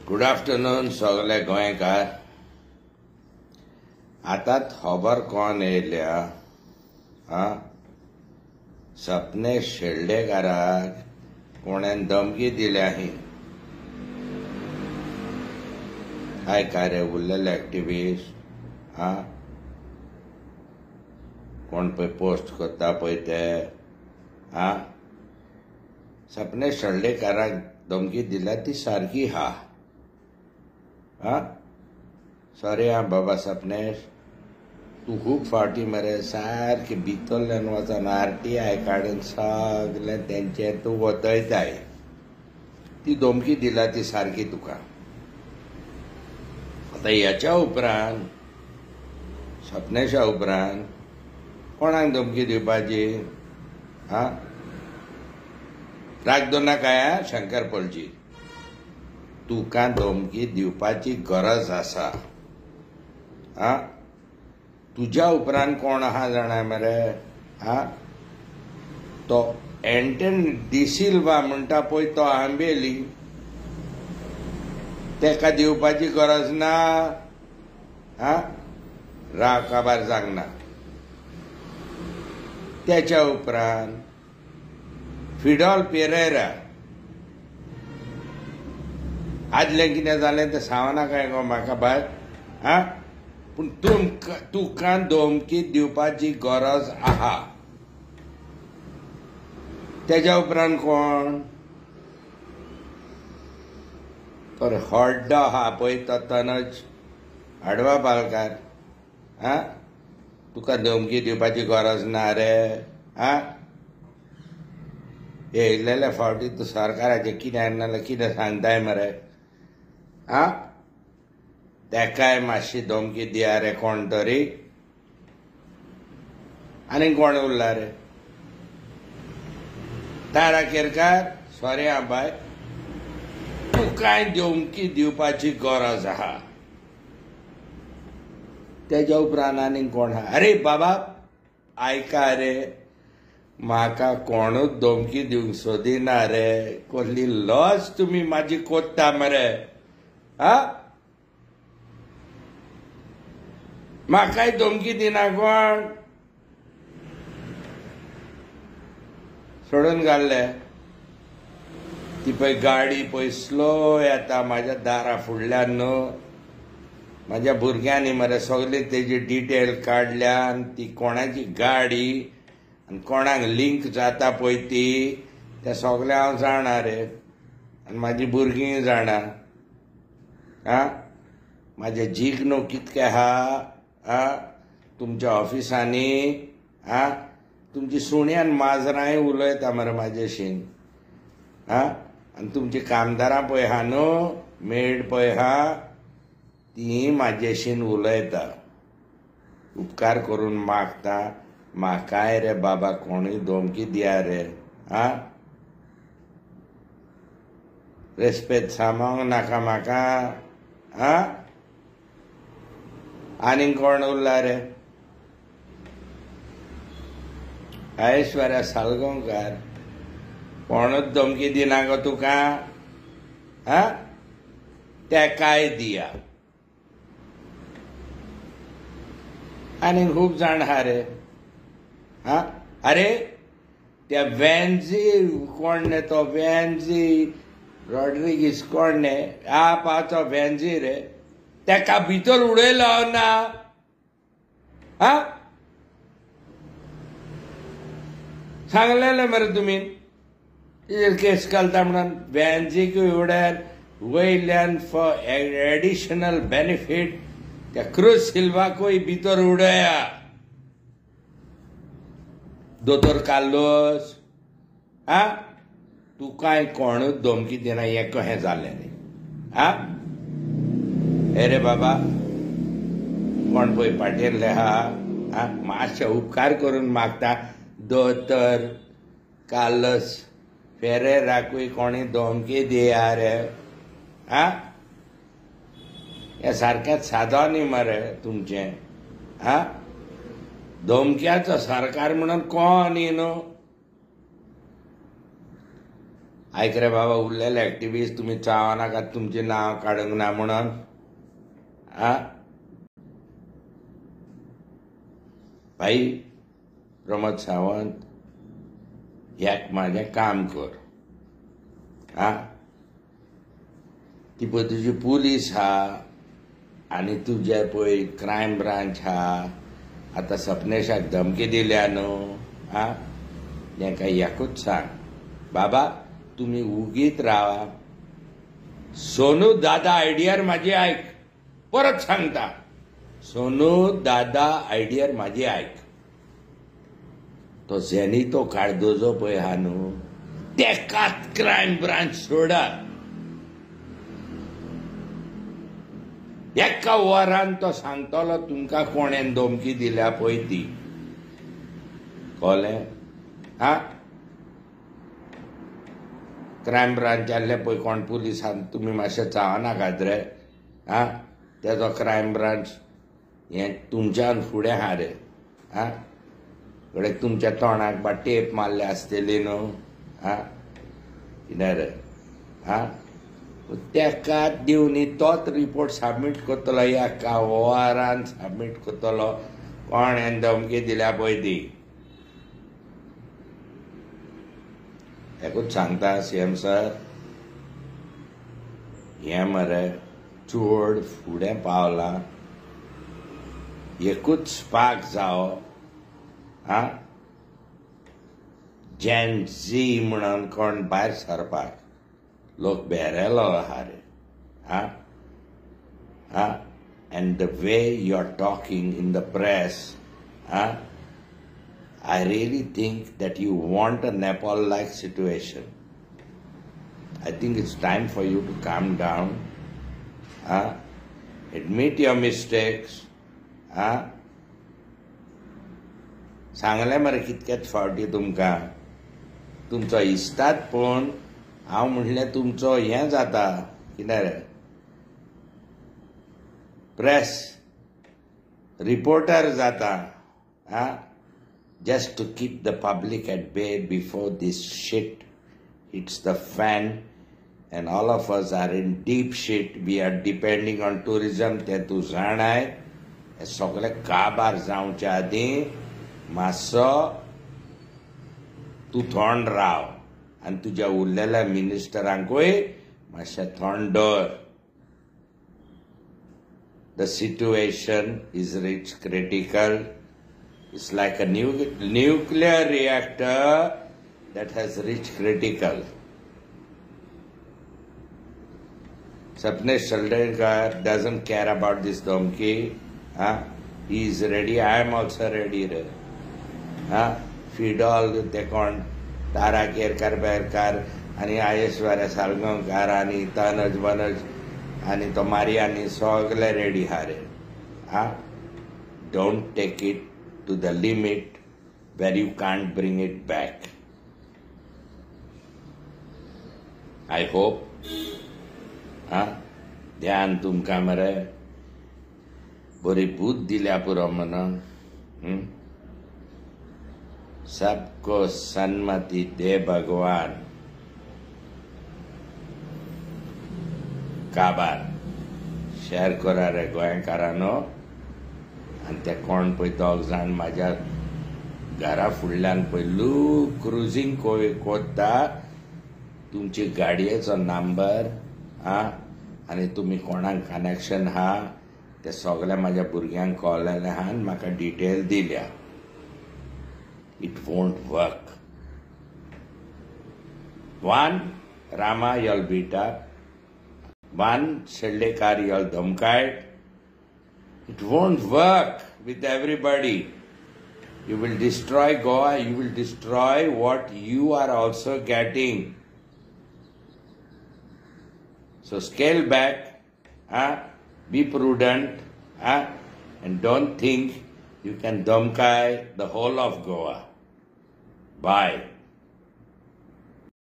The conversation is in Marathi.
गुड आफ्टरनून सगळे गोंयकार. आतांच खबर कोण येयल्या सपनेश शेल्डेकाराक कोणेन धमकी दिल्या ही. काय काय रे उरलेले एक्टिविस्ट कोण पळय पोस्ट करता पळय ते सपनेश शेल्डेकाराक धमकी दिल्या ती सारकी हा. सॉरी बाबा सपनेश, तू खूब फावटी मरे सारखे भितरल्यान वचून RTI काडून सगळे तेंचे तू वतयताय. ती धमकी दिला ती सारकी तुका. आता याच्या उपरांत सपनेशा उपरांत कोणाक धमकी दिवपाची राग दोनाकाय शंकर पळची. तुका धमकी दिवपाची गरज आसा. तुज्या उपरांत कोण आहा जाणा मरे तो एंटन डिसिल्वा म्हणटा पळय तो आंबेली, तेका दिवपाची गरज ना. राव काबार सांगना. त्याच्या उपरांत फिडॉल पेरेरा आदलें कितें जालें तें सांगना काय गो म्हाका बाय. पूण तुका धमकी दिवपाची गरज आहा. तेज्या उपरांत कोण तर हड्डो आहा पळय तो तनज हाडवा पालकार. तुका धमकी दिवपाची गरज ना रे. येयलेले फावटी तूं सरकाराचें कितें नाजाल्यार कितें सांगताय मरे. तेकाय मातशी धमकी दिया रे कोण तरी. आनी कोण उरला रे. तारा केरकार, सॉरी बाय, तुकाय धमकी दिवपाची गरज आहा. तेज्या उपरांत आनी कोण आहा. अरे बाबा आयका रे, म्हाका कोणूच धमकी दिवंक सोदिना रे. कसली लज तुमी म्हाजी कोत्ता मरे. म्हाकाय धमकी दिना कोण. सोडून घाल्ले. ती पळय गाडी पळय स्लो येता म्हाज्या दारा फुडल्यान न्हू. म्हाज्या भुरग्यांनी मरे सगळी तेजी डिटेल काडल्यान ती कोणाची गाडी आनी कोणाक लिंक जाता पळय ती तें सगळें हांव जाणा रे. आनी म्हाजी भुरगीं जाणा. म्हाजे जिग्नो कितके आहा तुमच्या ऑफिसांनी. तुमची सुण्यान माजरांय उलयता मरे म्हाजेशीं. आनी तुमची कामदारां पळय आहा न्हू, मेड पळय आहा, ती म्हाजेशीं उलयता. उपकार करून मागता म्हाकाय रे बाबा कोणूय धमकी दिया रे. रेस्पेद सांगोंक नाका म्हाका. आनी कोण उरला रे. ऐश्वर्या सालगांवकार कोणूच धमकी दिना गो तुका. तेकाय दिया. आनी खूब जाण आहा रे. अरे त्या वॅन्झी कोण ने तो वॅन्झी रॉड्रिगीस कोण ने पावचो वॅन्झी रे. तेका भितर उडयलो ना. सांगलेले मरे तुमी केस घालता म्हणून. वॅन्झीकूय उड्यान वयल्यान फॉर एडिशनल बेनिफीट त्या क्रूज सिल्वाकूय भितर उडया. दोतोर कार्लोस तुकाय कोणूच धमकी दिना. हें कशें जालें रे. हे रे बाबा कोण पळय पाटेल्ले आहा मातशे उपकार करून मागता दोतोर कार्लोस फेरेराकूय कोणी धमकी दिया रे. हें सारकें सादो न्ही मरे तुमचें. धमक्याचो सरकार म्हणून कोण न्ही न्हू. आयक रे बाबा उरलेले एक्टिव्हिस्ट तुम्ही चावा नाका तुमचे नाव काडूंक ना म्हणून भाई प्रमोद सावंत ह्याक माझे काम कर ती पळय तुजी पुलीस हा आनी तुजे पळय क्रायम ब्रांच हा आतां सपनेशाक धमकी दिल्या न्हू तांकां एकूच सांग बाबा तुम्ही उगीत रावा सोनू दादा आयडियर माझी ऐक परत सांगता सोनू दादा आयडियर माझी ऐक तो झेनितो कार्दोजो पळय हा न्हू तेकाच क्रायम ब्रांच सोडा एका वरान तो सांगतलो तुमकां कोणें धमकी दिल्या पळय ती कळ्ळें क्रायम ब्रांचातले पळय कोण पुलिसान तुमी मातशें चावनाकात रे तेजो क्रायम ब्रांच हें तुमच्यान फुडें हा रे कडेन तुमच्या तोंडाक बा टेप मारले आसतली न्हू कितें रे तेकाच दिवनी तोच रिपोर्ट सबमीट करतलो एका वरान सबमीट करतलो कोणें धमकी दिल्या पळय ती एकूच सांगता सीएम सर हें मरे चड फुडें पावलां एकूच स्पार्क जावो जेन झी म्हणून कोण भायर सरपाक लोक बेरेलो आहा रे and the way you're talking in the press I really think that you want a Nepal-like situation. I think it's time for you to calm down. Admit your mistakes. सांगलें मरे कितकेच फावटी तुमकां तुमचो इश्टात पूण हांव म्हणलें तुमचो हें जाता कितें रे प्रेस रिपोर्टर जाता just to keep the public at bay before this shit hits the fan and all of us are in deep shit. We are depending on tourism. ते तूं जाणाय हे सगळे काबार जावच्या आदीं मातसो तूं थंड राव आनी तुज्या उरलेल्या मिनिस्टरांकूय मातशें थंड दवर. The situation is rich critical. It's like a nuclear reactor that has reached critical. Sapnesh Shaldenkar doesn't care about this donkey. He is ready. I am also ready. Feed all the con Tara Kerkar Berkar, Ani Ayeshwara Salgankar, Ani Tanaj Banaj, Ani Tomari, Ani Sogle ready. Don't take it to the limit where you can't bring it back. I hope ध्यान तुमकां मरे बरी बुद्ध दिल्या पुरो म्हणून सबको सन्मति दे भगवान. काबार शेअर करा रे गोंयकारांनो. आनी ते कोण पळय दोग जाण म्हाज्या घरा फुडल्यान पळय क्रुजींग कोत्ता तुमची गाडयेचो नंबर आनी तुमी कोणाक कनेक्शन हा ते सगळे म्हाज्या भुरग्यांक कळलेले आहा आनी म्हाका डिटेल दिल्या. It won't work. One Rama you'll beat up. One Sheldekar you'll धमकायड. It won't work with everybody. You will destroy Goa. You will destroy what you are also getting. So scale back, be prudent, and don't think you can dhamkai the whole of Goa. Bye.